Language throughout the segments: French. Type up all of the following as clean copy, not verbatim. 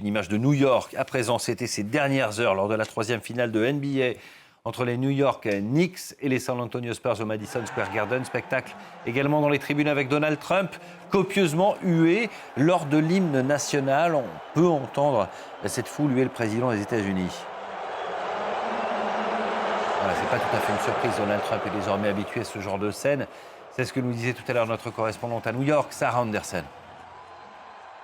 Une image de New York. À présent, c'était ces dernières heures lors de la troisième finale de NBA entre les New York Knicks et les San Antonio Spurs au Madison Square Garden. Spectacle également dans les tribunes avec Donald Trump, copieusement hué lors de l'hymne national. On peut entendre cette foule huer le président des États-Unis. Voilà, c'est pas tout à fait une surprise. Donald Trump est désormais habitué à ce genre de scène. C'est ce que nous disait tout à l'heure notre correspondante à New York, Sarah Anderson.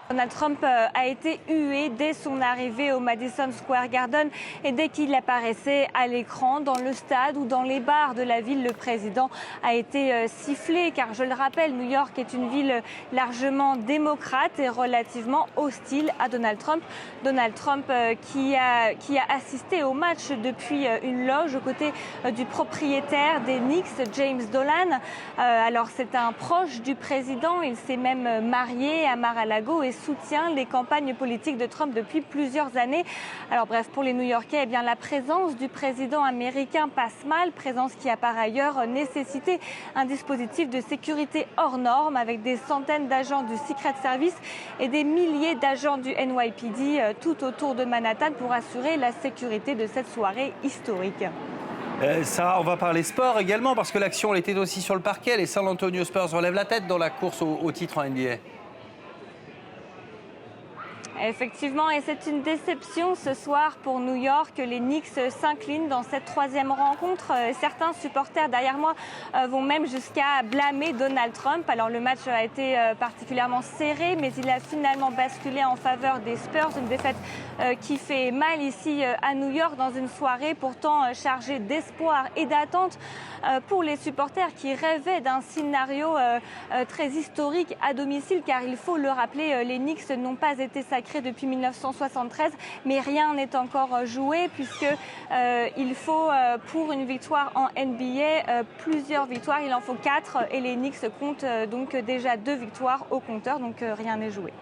Donald Trump a été hué dès son arrivée au Madison Square Garden et dès qu'il apparaissait à l'écran dans le stade ou dans les bars de la ville, le président a été sifflé car je le rappelle, New York est une ville largement démocrate et relativement hostile à Donald Trump. Donald Trump qui a assisté au match depuis une loge aux côtés du propriétaire des Knicks, James Dolan. Alors c'est un proche du président, il s'est même marié à Mar-a-Lago et soutient les campagnes politiques de Trump depuis plusieurs années. Alors bref, pour les New-Yorkais, eh bien, la présence du président américain passe mal, présence qui a par ailleurs nécessité un dispositif de sécurité hors norme avec des centaines d'agents du Secret Service et des milliers d'agents du NYPD tout autour de Manhattan pour assurer la sécurité de cette soirée historique. Sarah, on va parler sport également parce que l'action elle était aussi sur le parquet. Les San Antonio Spurs relèvent la tête dans la course au titre en NBA. Effectivement, et c'est une déception ce soir pour New York. Les Knicks s'inclinent dans cette troisième rencontre. Certains supporters derrière moi vont même jusqu'à blâmer Donald Trump. Alors le match a été particulièrement serré, mais il a finalement basculé en faveur des Spurs. Une défaite qui fait mal ici à New York dans une soirée pourtant chargée d'espoir et d'attente pour les supporters qui rêvaient d'un scénario très historique à domicile, car il faut le rappeler, les Knicks n'ont pas été sacrés depuis 1973, mais rien n'est encore joué puisque il faut pour une victoire en NBA plusieurs victoires, il en faut 4 et les Knicks comptent donc déjà 2 victoires au compteur, donc rien n'est joué.